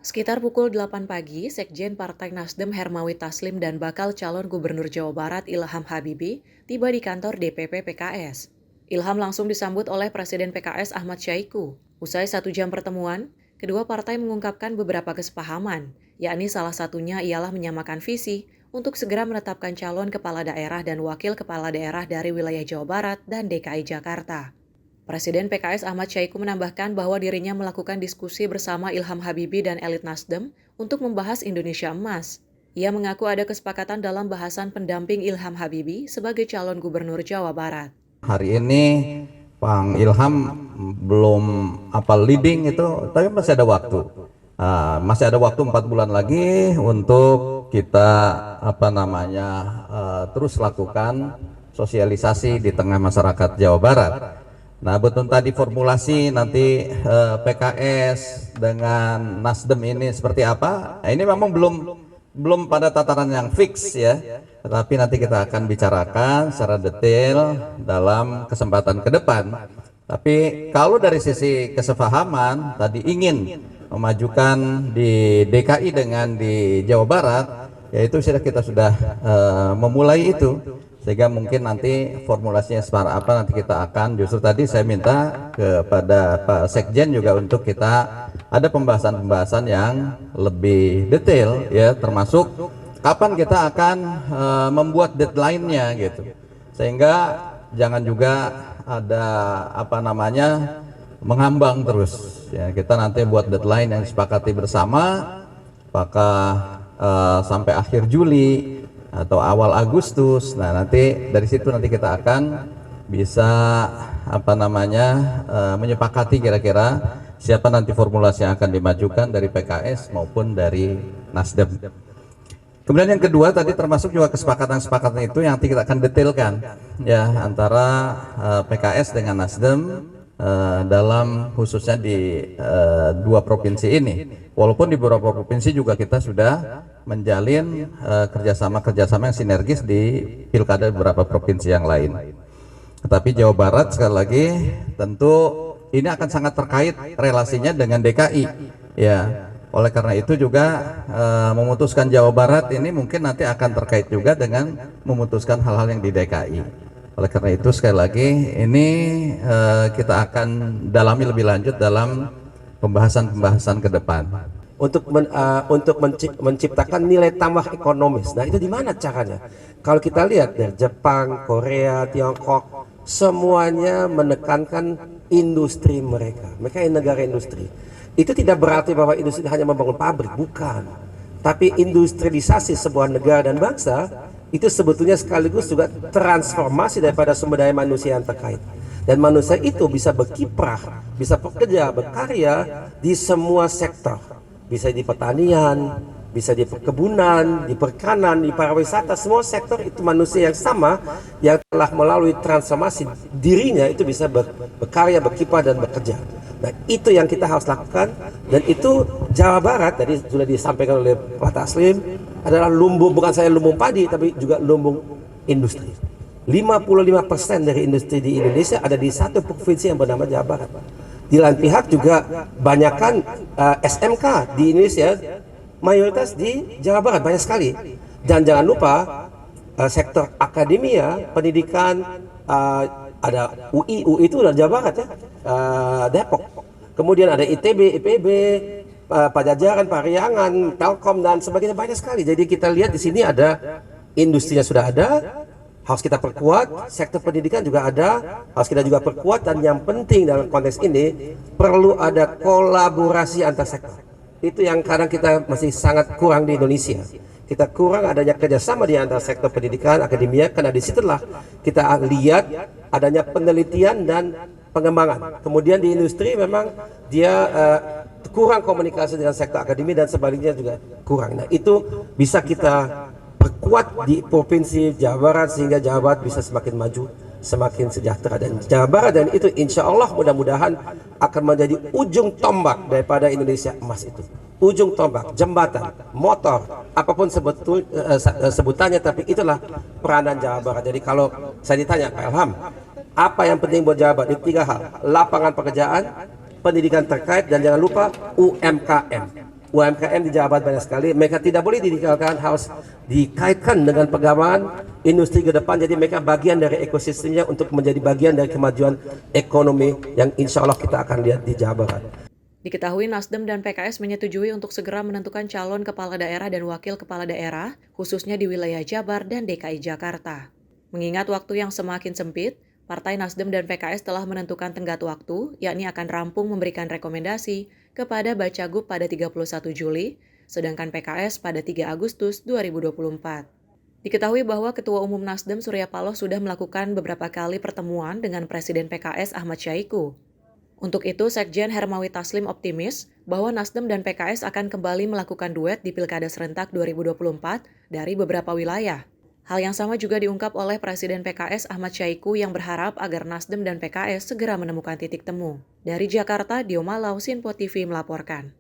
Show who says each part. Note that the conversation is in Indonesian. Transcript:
Speaker 1: Sekitar pukul 8 pagi, Sekjen Partai Nasdem Hermawi Taslim dan bakal calon Gubernur Jawa Barat Ilham Habibie tiba di kantor DPP PKS. Ilham langsung disambut oleh Presiden PKS Ahmad Syaiqo. Usai 1 jam pertemuan, kedua partai mengungkapkan beberapa kesepahaman, yakni salah satunya ialah menyamakan visi untuk segera menetapkan calon kepala daerah dan wakil kepala daerah dari wilayah Jawa Barat dan DKI Jakarta. Presiden PKS Ahmad Syaiqo menambahkan bahwa dirinya melakukan diskusi bersama Ilham Habibie dan elit Nasdem untuk membahas Indonesia Emas. Ia mengaku ada kesepakatan dalam bahasan pendamping Ilham Habibie sebagai calon gubernur Jawa Barat.
Speaker 2: Hari ini Bang Ilham belum leading itu, tapi masih ada waktu. Masih ada waktu 4 bulan lagi untuk kita terus lakukan sosialisasi di tengah masyarakat Jawa Barat. Nah, betul tadi formulasi nanti PKS dengan Nasdem ini seperti apa? Nah, ini memang belum pada tataran yang fix ya. Tetapi nanti kita akan bicarakan secara detail dalam kesempatan ke depan. Tapi kalau dari sisi kesepahaman tadi ingin memajukan di DKI dengan di Jawa Barat, yaitu kita sudah memulai itu. Sehingga mungkin nanti formulasinya seperti apa nanti kita akan, justru tadi saya minta kepada Pak Sekjen juga untuk kita ada pembahasan-pembahasan yang lebih detail ya, termasuk kapan kita akan membuat deadline-nya gitu. Sehingga jangan juga ada mengambang terus ya. Kita nanti buat deadline yang disepakati bersama, apakah sampai akhir Juli atau awal Agustus. Nah, nanti dari situ nanti kita akan bisa menyepakati kira-kira siapa nanti formulasi yang akan dimajukan dari PKS maupun dari Nasdem. Kemudian yang kedua tadi termasuk juga kesepakatan itu yang nanti kita akan detailkan ya antara PKS dengan Nasdem dalam khususnya di 2 provinsi ini. Walaupun di beberapa provinsi juga kita sudah menjalin kerjasama yang sinergis di pilkada beberapa provinsi yang lain. Tetapi Jawa Barat sekali lagi tentu ini akan sangat terkait relasinya dengan DKI ya. Oleh karena itu juga memutuskan Jawa Barat ini mungkin nanti akan terkait juga dengan memutuskan hal-hal yang di DKI. Oleh karena itu sekali lagi ini kita akan dalami lebih lanjut dalam pembahasan ke depan.
Speaker 3: Untuk menciptakan nilai tambah ekonomis. Nah, itu di mana caranya? Kalau kita lihat dari Jepang, Korea, Tiongkok, semuanya menekankan industri mereka. Mereka negara industri. Itu tidak berarti bahwa industri hanya membangun pabrik, bukan. Tapi industrialisasi sebuah negara dan bangsa itu sebetulnya sekaligus juga transformasi daripada sumber daya manusia yang terkait. Dan manusia itu bisa berkiprah, bisa bekerja, berkarya di semua sektor. Bisa di pertanian, bisa di perkebunan, di perikanan, di pariwisata, semua sektor itu manusia yang sama yang telah melalui transformasi dirinya itu bisa berkarya, berkiprah dan bekerja. Nah, itu yang kita harus lakukan, dan itu Jawa Barat tadi sudah disampaikan oleh Pak Taslim adalah lumbung, bukan saya lumbung padi tapi juga lumbung industri. 55% dari industri di Indonesia ada di satu provinsi yang bernama Jawa Barat. Di lain pihak juga banyakkan SMK di Indonesia mayoritas di Jawa Barat, banyak sekali. Dan jangan lupa sektor akademia, pendidikan, ada UI itu dari Jawa Barat ya, Depok. Kemudian ada ITB, IPB, Pajajaran, Pariangan, Telkom dan sebagainya, banyak sekali. Jadi kita lihat di sini ada industrinya sudah ada, harus kita perkuat, sektor pendidikan juga ada, harus kita juga perkuat, dan yang penting dalam konteks ini perlu ada kolaborasi antar sektor. Itu yang kadang kita masih sangat kurang di Indonesia. Kita kurang adanya kerjasama di antara sektor pendidikan, akademia, karena disitulah kita lihat adanya penelitian dan pengembangan. Kemudian di industri memang dia kurang komunikasi dengan sektor akademi dan sebaliknya juga kurang. Nah, itu bisa kita perkuat di provinsi Jawa Barat sehingga Jawa Barat bisa semakin maju, semakin sejahtera. Dan Jawa Barat dan itu insya Allah mudah-mudahan akan menjadi ujung tombak daripada Indonesia Emas itu. Ujung tombak, jembatan, motor, apapun sebutannya, tapi itulah peranan Jawa Barat. Jadi kalau saya ditanya Pak Ilham, apa yang penting buat Jawa Barat? Itu 3 hal: lapangan pekerjaan, pendidikan terkait, dan jangan lupa UMKM. UMKM di Jawa Barat banyak sekali. Mereka tidak boleh ditinggalkan, harus dikaitkan dengan pegangan industri ke depan. Jadi mereka bagian dari ekosistemnya untuk menjadi bagian dari kemajuan ekonomi yang insya Allah kita akan lihat di Jawa Barat.
Speaker 1: Diketahui Nasdem dan PKS menyetujui untuk segera menentukan calon kepala daerah dan wakil kepala daerah, khususnya di wilayah Jabar dan DKI Jakarta. Mengingat waktu yang semakin sempit, Partai Nasdem dan PKS telah menentukan tenggat waktu, yakni akan rampung memberikan rekomendasi kepada Bacagub pada 31 Juli, sedangkan PKS pada 3 Agustus 2024. Diketahui bahwa Ketua Umum Nasdem Surya Paloh sudah melakukan beberapa kali pertemuan dengan Presiden PKS Ahmad Syahiku. Untuk itu, Sekjen Hermawi Taslim optimis bahwa Nasdem dan PKS akan kembali melakukan duet di Pilkada Serentak 2024 dari beberapa wilayah. Hal yang sama juga diungkap oleh Presiden PKS Ahmad Syahiku yang berharap agar Nasdem dan PKS segera menemukan titik temu. Dari Jakarta, Dio Malau, Sinpo TV melaporkan.